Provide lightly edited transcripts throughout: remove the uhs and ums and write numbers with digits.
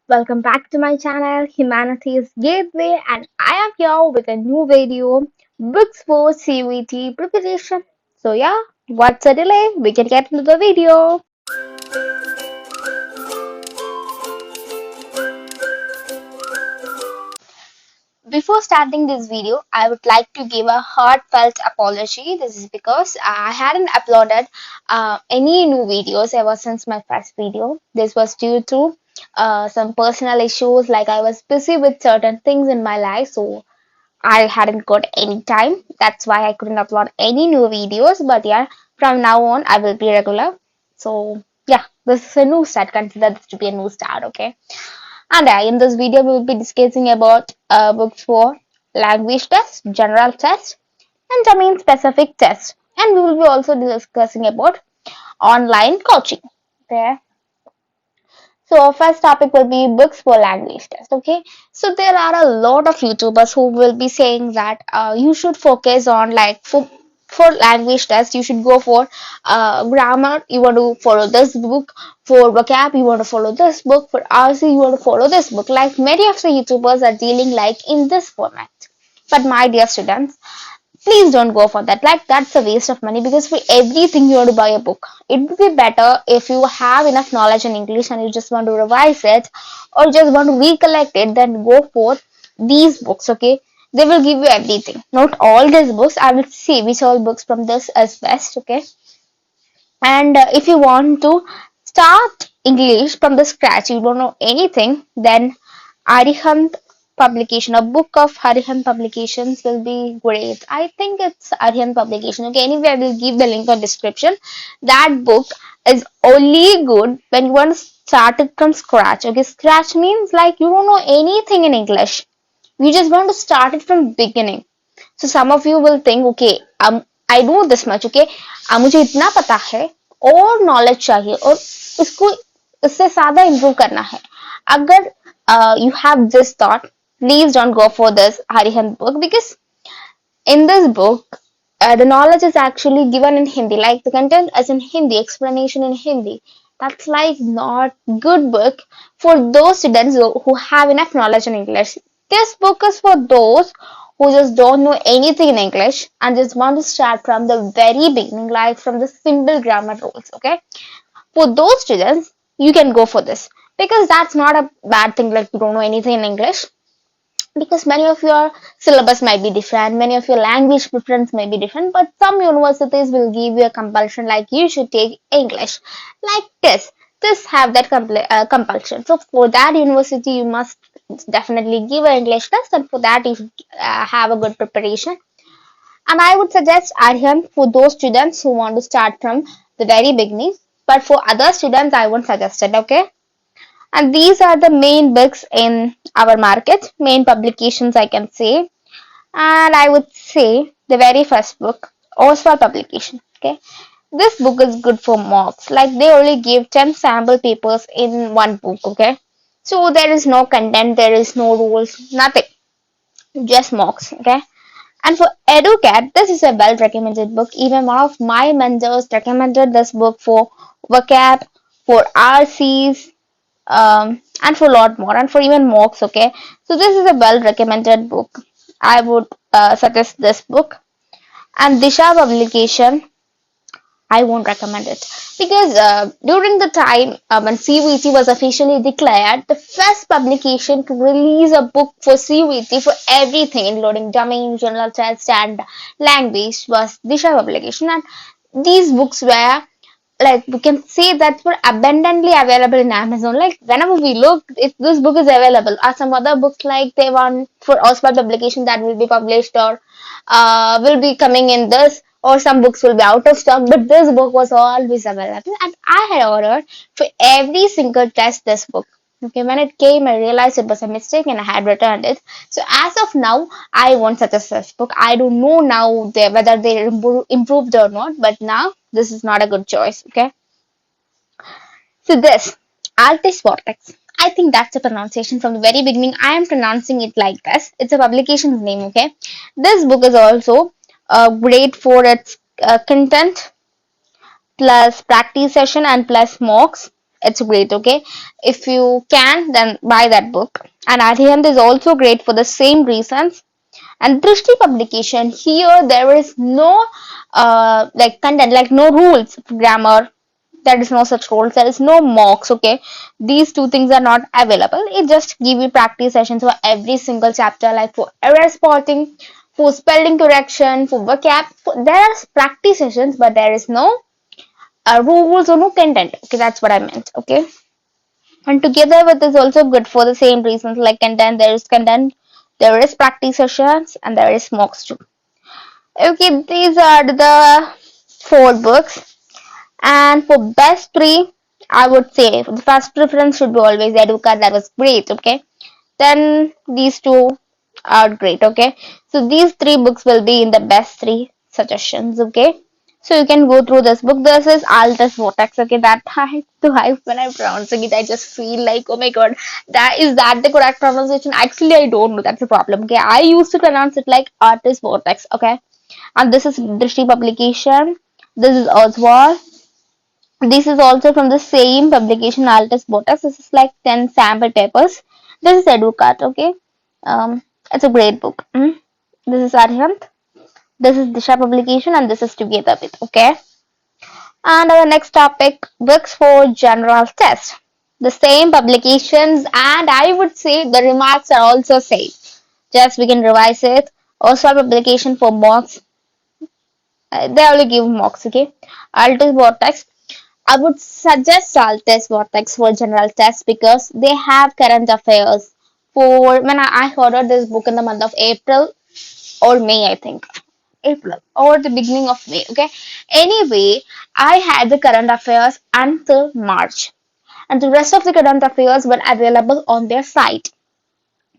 Welcome back to my channel Humanities Gateway, and I am here with a new video, Books for CUET Preparation. So yeah, what's the delay? We can get into the video. Before starting this video, I would like to give a heartfelt apology. This is because I hadn't uploaded any new videos ever since my first video. This was due to some personal issues, like I was busy with certain things in my life, so I hadn't got any time. That's why I couldn't upload any new videos. But yeah, from now on, I will be regular. So yeah, this is a new start. Consider this to be a new start, okay? And in this video, we will be discussing about books for language test, general test, and domain specific test. And we will be also discussing about online coaching. Okay. So our first topic will be books for language test. Okay. So there are a lot of YouTubers who will be saying that you should focus on like for language test you should go for grammar, you want to follow this book, for vocab you want to follow this book, for RC you want to follow this book. Like many of the YouTubers are dealing like in this format. But my dear students, please don't go for that. Like that's a waste of money, because for everything you want to buy a book. It would be better if you have enough knowledge in English and you just want to revise it or just want to recollect it, then go for these books. Okay, they will give you everything. Not all these books, I will see which all books from this is best. Okay, and if you want to start English from the scratch, you don't know anything, then Arihant publication, a book of Arihant publications will be great. I think it's Arihant publication. Okay, anyway, I will give the link on description. That book is only good when you want to start it from scratch. Okay, scratch means like you don't know anything in English. You just want to start it from beginning. So some of you will think, okay, I know this much, okay, मुझे इतना पता है और knowledge चाहिए और इसको इससे ज्यादा improve करना है. अगर you have this thought, please don't go for this Harihant book, because in this book the knowledge is actually given in Hindi, like the content is in Hindi, explanation in Hindi. That's like not good book for those students who have enough knowledge in English. This book is for those who just don't know anything in English and just want to start from the very beginning, like from the simple grammar rules. Okay, for those students, you can go for this, because that's not a bad thing. Like you don't know anything in English, because many of your syllabus might be different, many of your language preference may be different, but some universities will give you a compulsion like you should take English. Like this have that compulsion. So for that university, you must definitely give an English test, and for that you should have a good preparation. And I would suggest Aryan for those students who want to start from the very beginning, but for other students, I won't suggest it. Okay. And these are the main books in our market, main publications I can say. And I would say the very first book, Oswald publication. Okay, this book is good for mocks. Like they only give 10 sample papers in one book. Okay, so there is no content, there is no rules, nothing, just mocks. Okay, and for EduCat, this is a well recommended book. Even one of my mentors recommended this book for vocab, for RCs, and for a lot more, and for even mocks. Okay, so this is a well recommended book. I would suggest this book. And Disha publication, I won't recommend it, because during the time when CUET was officially declared, the first publication to release a book for CUET for everything, including domain, general test, and language, was Disha publication. And these books were, like, we can say that were abundantly available in Amazon. Like whenever we look, if this book is available, or some other books like they want for Oxford publication that will be published, or will be coming in this, or some books will be out of stock, but this book was always available, and I had ordered for every single test this book. Okay, when it came, I realized it was a mistake and I had returned it. So as of now, I won't suggest this book. I don't know now whether they improved or not, but now this is not a good choice. Okay, so this Altis Vortex. I think that's the pronunciation from the very beginning. I am pronouncing it like this. It's a publication's name. Okay, this book is also great for its content plus practice session and plus mocks. It's great, okay? If you can, then buy that book. And Arihant is also great for the same reasons. And Drishti publication, here there is no like content, like no rules for grammar. There is no such rules. There is no mocks, okay? These two things are not available. It just give you practice sessions for every single chapter, like for error spotting, for spelling correction, for vocab. There are practice sessions, but there is no rules or no content. Okay, that's what I meant. Okay, and together with is also good for the same reasons like content, there is practice sessions, and there is mocks too. Okay, these are the four books, and for best three, I would say the first preference should be always Educa. That was great. Okay, then these two are great. Okay, so these three books will be in the best three suggestions. Okay, so you can go through this book. This is Altus Vortex. Okay, that I have to hype when I'm pronouncing it. I just feel like, oh my god, that the correct pronunciation? Actually, I don't know. That's the problem. Okay, I used to pronounce it like Artist Vortex. Okay, and this is Drishti publication. This is Oswald. This is also from the same publication, Altus Vortex. This is like 10 sample papers. This is Educat. Okay, it's a great book. This is Arhant. This is Disha publication, and this is Together with. Okay. And our next topic, books for general test. The same publications, and I would say the remarks are also same. Just we can revise it. Also publication for mocks. They only give mocks, okay? Altus Vortex. I would suggest Altus Vortex for general test because they have current affairs. For when I ordered this book in the month of April or May, I think. April or the beginning of May. Okay. Anyway, I had the current affairs until March, and the rest of the current affairs were available on their site.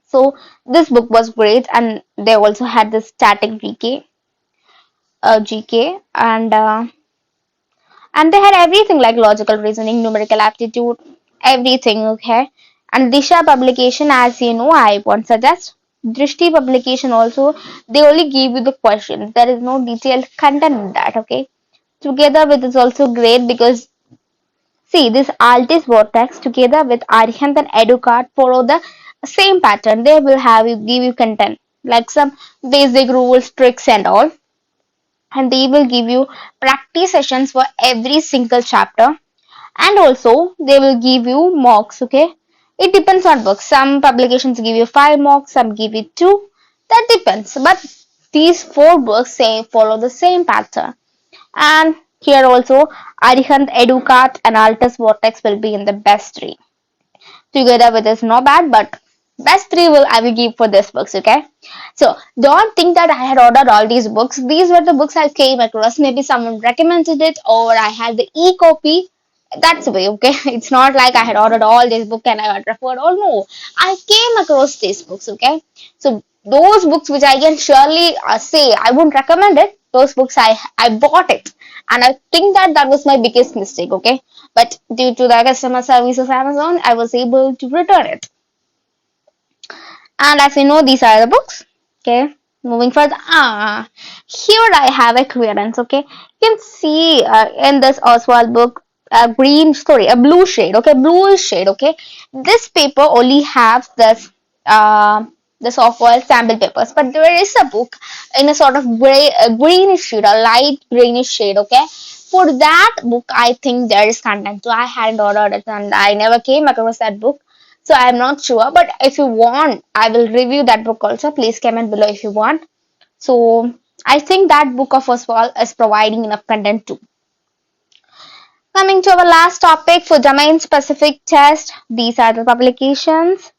So this book was great, and they also had the static GK, and they had everything like logical reasoning, numerical aptitude, everything. Okay. And Disha publication, as you know, I won't suggest. Drishti publication also, they only give you the questions. There is no detailed content in that. Okay. Together with is also great because see this Altis Vortex together with Arihant and Educard follow the same pattern. They will have you give you content like some basic rules, tricks, and all, and they will give you practice sessions for every single chapter, and also they will give you mocks. Okay, it depends on books. Some publications give you 5 mocks, some give you 2. That depends, but these 4 books say follow the same pattern. And here also Arihant, Educat, and Altus Vortex will be in the best 3. Together with is no bad, but best 3 will I will give for this books. Okay, so don't think that I had ordered all these books. These were the books I came across. Maybe someone recommended it, or I had the e-copy. That's the way. Okay, it's not like I had ordered all these books and I had referred. Oh no, I came across these books. Okay, so those books which I can surely say I wouldn't recommend it. Those books I bought it, and I think that that was my biggest mistake. Okay, but due to the customer service of Amazon, I was able to return it. And as you know, these are the books. Okay, moving further. Here I have a clearance. Okay, you can see in this Oswald book a green story, a blue shade. Okay, bluish shade. Okay, this paper only has this Oswald sample papers, but there is a book in a sort of greenish shade, a light greenish shade. Okay, for that book, I think there is content. So I hadn't ordered it, and I never came across that book. So I'm not sure, but if you want, I will review that book also. Please comment below if you want. So I think that book of Oswald is providing enough content too. Coming to our last topic for domain specific test, these are the publications.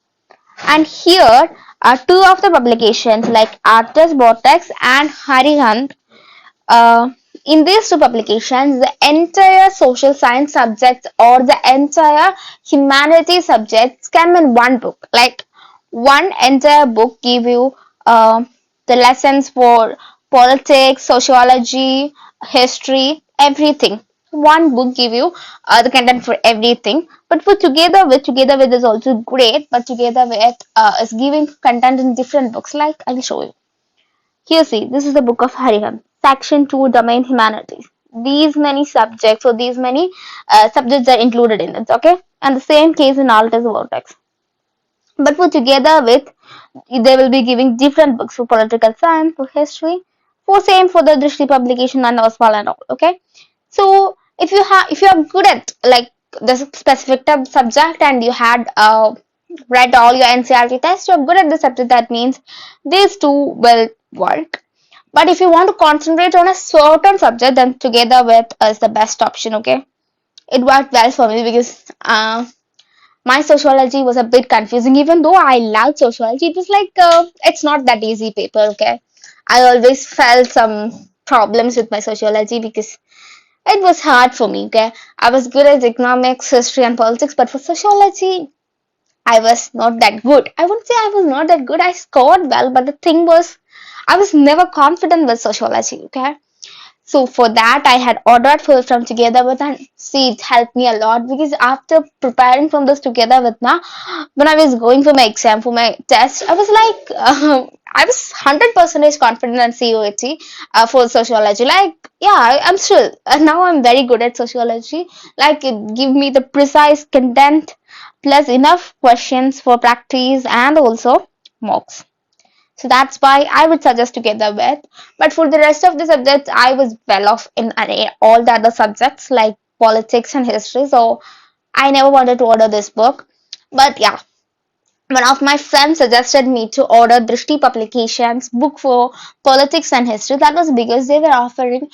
And here are 2 of the publications like Artus Vortex and Harihant. uh, in these 2 publications, the entire social science subjects or the entire humanities subjects come in one book. Like one entire book give you the lessons for politics, sociology, history, everything. One book give you the content for everything. But for together with is also great. But together with is giving content in different books. Like I'll show you. Here, see, this is the book of Harihan, Section 2, Domain Humanities. these many subjects or these many subjects are included in it, okay? And the same case in alt as vortex. But for together with, they will be giving different books for political science, for history, for same for the Drishti publication and Oswald and all, okay? So if you are good at like the specific subject and you had read all your NCRT tests, you're good at the subject. That means these two will work. But if you want to concentrate on a certain subject, then together with is the best option. Okay, it worked well for me because my sociology was a bit confusing. Even though I loved sociology, it was like it's not that easy paper. Okay, I always felt some problems with my sociology because it was hard for me, okay? I was good at economics, history, and politics, but for sociology, I was not that good. I wouldn't say I was not that good. I scored well, but the thing was, I was never confident with sociology, okay? So for that, I had ordered food from Together With, and see, it helped me a lot because after preparing from this Together With, now when I was going for my exam for my test, I was like, I was 100% confident on CUET for sociology. Like, yeah, I'm still now I'm very good at sociology. Like, it give me the precise content plus enough questions for practice and also mocks. So that's why I would suggest Together With. But for the rest of the subjects, I was well off in all the other subjects like politics and history. So I never wanted to order this book. But yeah, one of my friends suggested me to order Drishti Publications book for politics and history. That was because they were offering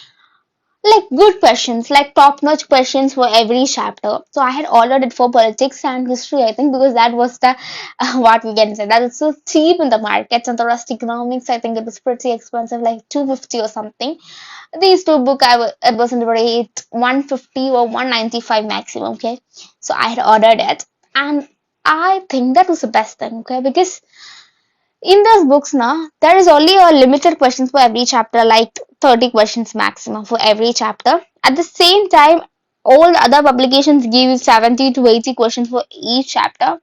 like good questions, like top-notch questions for every chapter. So I had ordered it for politics and history, I think, because that was the what we can say that is so cheap in the markets. And the rest economics, I think it was pretty expensive, like 250 or something. These two book, it was in the rate 150 or 195 maximum. Okay, so I had ordered it, and I think that was the best thing. Okay, because in those books now, there is only a limited questions for every chapter, like 30 questions maximum for every chapter. At the same time, all the other publications give you 70 to 80 questions for each chapter.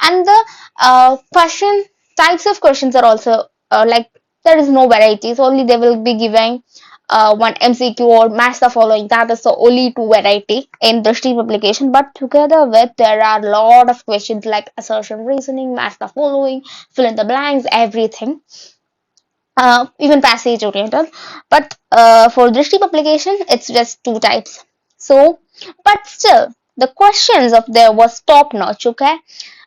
And the question types of questions are also like there is no varieties, only they will be giving one MCQ or match the following. That is the only two variety in the Drishti publication. But together with there are a lot of questions like assertion reasoning, match the following, fill in the blanks, everything. Even passage oriented. But for Drishti publication, it's just two types. So, but still, the questions of there was top notch. Okay,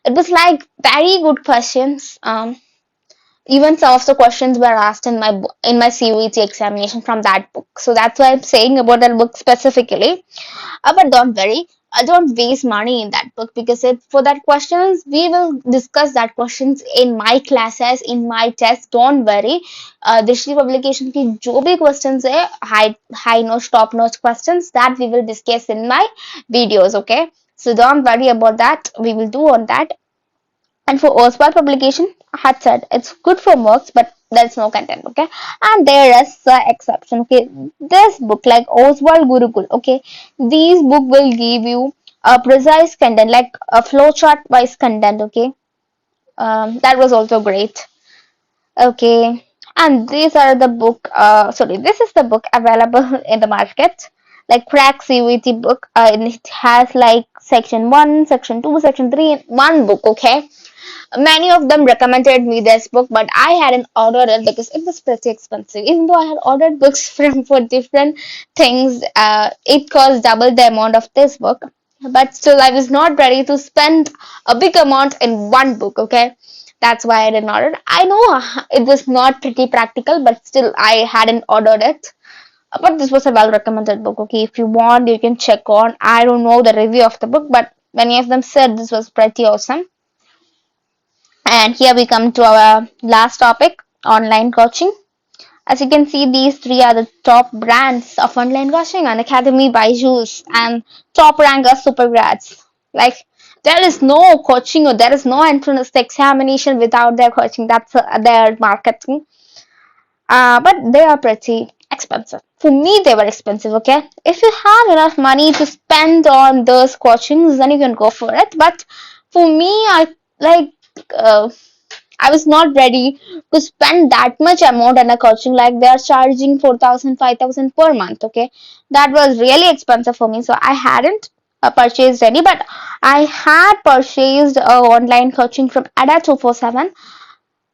it was like very good questions. Even some of the questions were asked in my CUET examination from that book. So that's why I'm saying about that book specifically. But don't worry, I don't waste money in that book because for that questions we will discuss that questions in my classes in my test. Don't worry. Dictionary publication की जो भी questions है high notch top notch questions that we will discuss in my videos. Okay, so don't worry about that. We will do on that. And for Oswald publication, I had said it's good for marks, but there's no content, okay? And there is an exception, okay? This book, like Oswald Gurukul, okay? These book will give you a precise content, like a flowchart wise content, okay? That was also great, okay? And these are the book, sorry, this is the book available in the market, like Crack CUET book. And it has like section 1, section 2, section 3 in one book, okay? Many of them recommended me this book, but I hadn't ordered it because it was pretty expensive. Even though I had ordered books from for different things, it cost double the amount of this book. But still, I was not ready to spend a big amount in one book. Okay, that's why I didn't order. I know it was not pretty practical, but still, I hadn't ordered it. But this was a well recommended book. Okay, if you want, you can check on. I don't know the review of the book, but many of them said this was pretty awesome. And here we come to our last topic, online coaching. As you can see, these three are the top brands of online coaching: Unacademy, Byju's, and top ranker Supergrads. Like, there is no coaching or there is no entrance examination without their coaching. That's their marketing. But they are pretty expensive. For me, they were expensive, okay? If you have enough money to spend on those coachings, then you can go for it. But for me, I like. Uh, I was not ready to spend that much amount on a coaching, like they are charging 4,000, 5,000 per month. Okay, that was really expensive for me, so I hadn't purchased any, but I had purchased online coaching from Ada 247.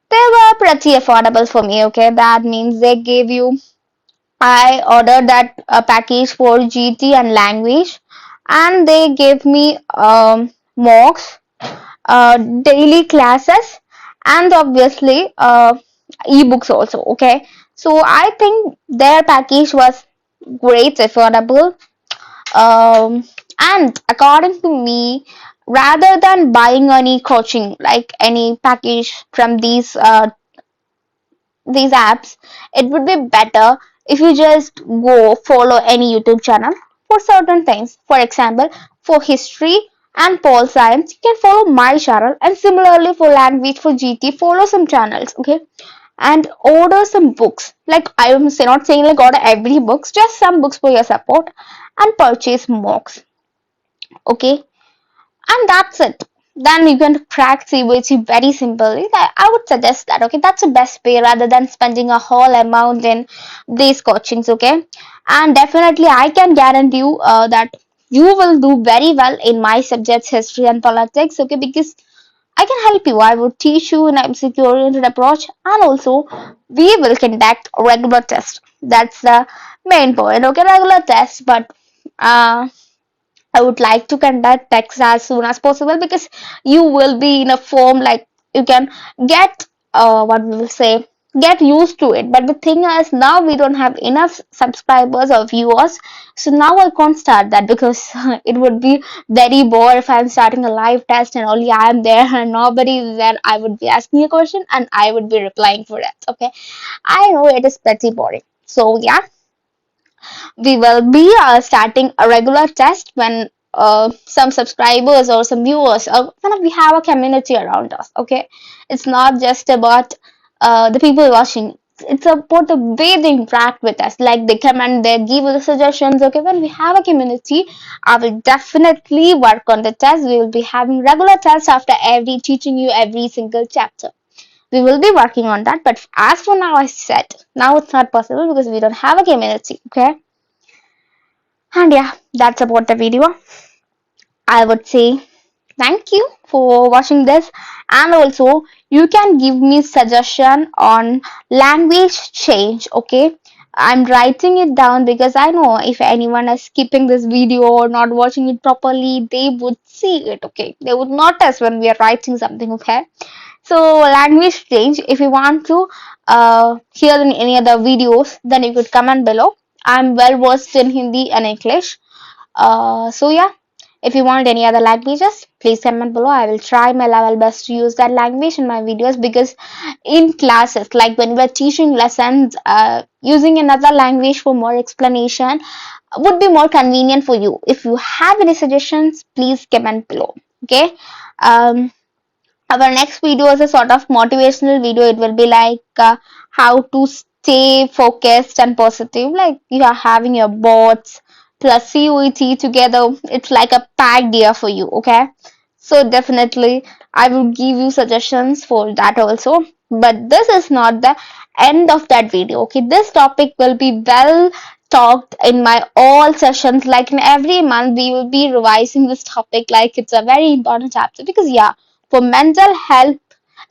They were pretty affordable for me. Okay, that means they gave you, I ordered that package for GT and language, and they gave me mocks, daily classes, and obviously ebooks also. Okay, so I think their package was great, affordable, and according to me, rather than buying any coaching like any package from these apps, it would be better if you just go follow any YouTube channel for certain things. For example, for history and pol science, you can follow my channel, and similarly for language, for GT, follow some channels. Okay, and order some books. Like, I am not saying like order every books, just some books for your support, and purchase mocks. Okay, and that's it. Then you can crack CUET very simply. I would suggest that. Okay, that's the best way rather than spending a whole amount in these coachings. Okay, and definitely I can guarantee you that you will do very well in my subjects, history and politics. Okay, because I can help you. I would teach you an MCQ oriented approach, and also we will conduct regular tests. That's the main point. Okay, regular tests, but uh, I would like to conduct text as soon as possible, because you will be in a form like you can get what we will say, get used to it. But the thing is, now we don't have enough subscribers or viewers, so now I can't start that, because it would be very bored if I'm starting a live test and only I am there and nobody is there. I would be asking a question and I would be replying for that. Okay, I know it is pretty boring. So yeah, we will be starting a regular test when some subscribers or some viewers, when we have a community around us. Okay, it's not just about the people watching, it's about the way they interact with us, like they comment, they give us suggestions. Okay, when we have a community, I will definitely work on the test. We will be having regular tests after every teaching you every single chapter. We will be working on that, but as for now, I said now it's not possible because we don't have a community. Okay, and yeah, that's about the video. I would say thank you for watching this, and also you can give me suggestion on language change. Okay, I'm writing it down because I know if anyone is skipping this video or not watching it properly, they would see it. Okay, they would notice when we are writing something. Okay, so language change, if you want to hear in any other videos, then you could comment below. I'm well versed in Hindi and English. So yeah, if you want any other languages, please comment below. I will try my level best to use that language in my videos, because in classes, like when we're teaching lessons, using another language for more explanation would be more convenient for you. If you have any suggestions, please comment below. Okay. Our next video is a sort of motivational video. It will be like how to stay focused and positive. Like you are having your bots plus CUET together. It's like a packed year for you. Okay. So definitely I will give you suggestions for that also. But this is not the end of that video. Okay. This topic will be well talked in my all sessions. Like in every month we will be revising this topic, like it's a very important chapter, because yeah, for mental health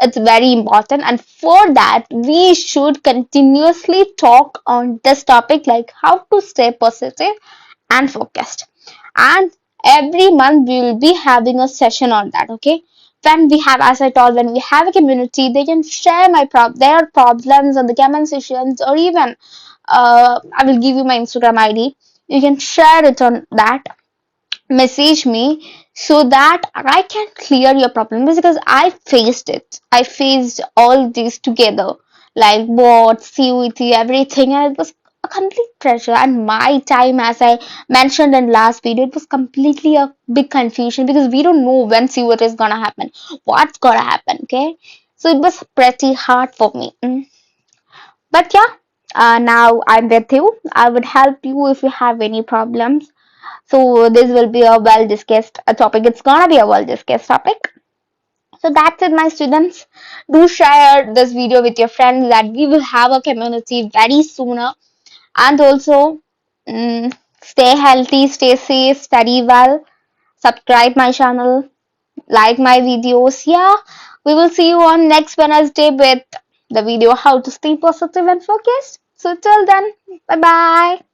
it's very important, and for that we should continuously talk on this topic, like how to stay positive and focused. And every month we will be having a session on that. Okay, when we have, as I told, when we have a community, they can share their problems on the comment sections, or even I will give you my Instagram ID, you can share it on that, message me, so that I can clear your problem, because I faced it. I faced all these together, like bots, CUET, everything, and it was a complete pressure. And my time, as I mentioned in last video, it was completely a big confusion, because we don't know when CUET is gonna happen, what's gonna happen. Okay, so it was pretty hard for me. But yeah, now I'm with you. I would help you if you have any problems. So this will be a well discussed topic. It's gonna be a well discussed topic. So that's it, my students. Do share this video with your friends that we will have a community very sooner. And also, stay healthy, stay safe, study well, subscribe my channel, like my videos. Yeah, we will see you on next Wednesday with the video how to stay positive and focused. So till then, bye bye.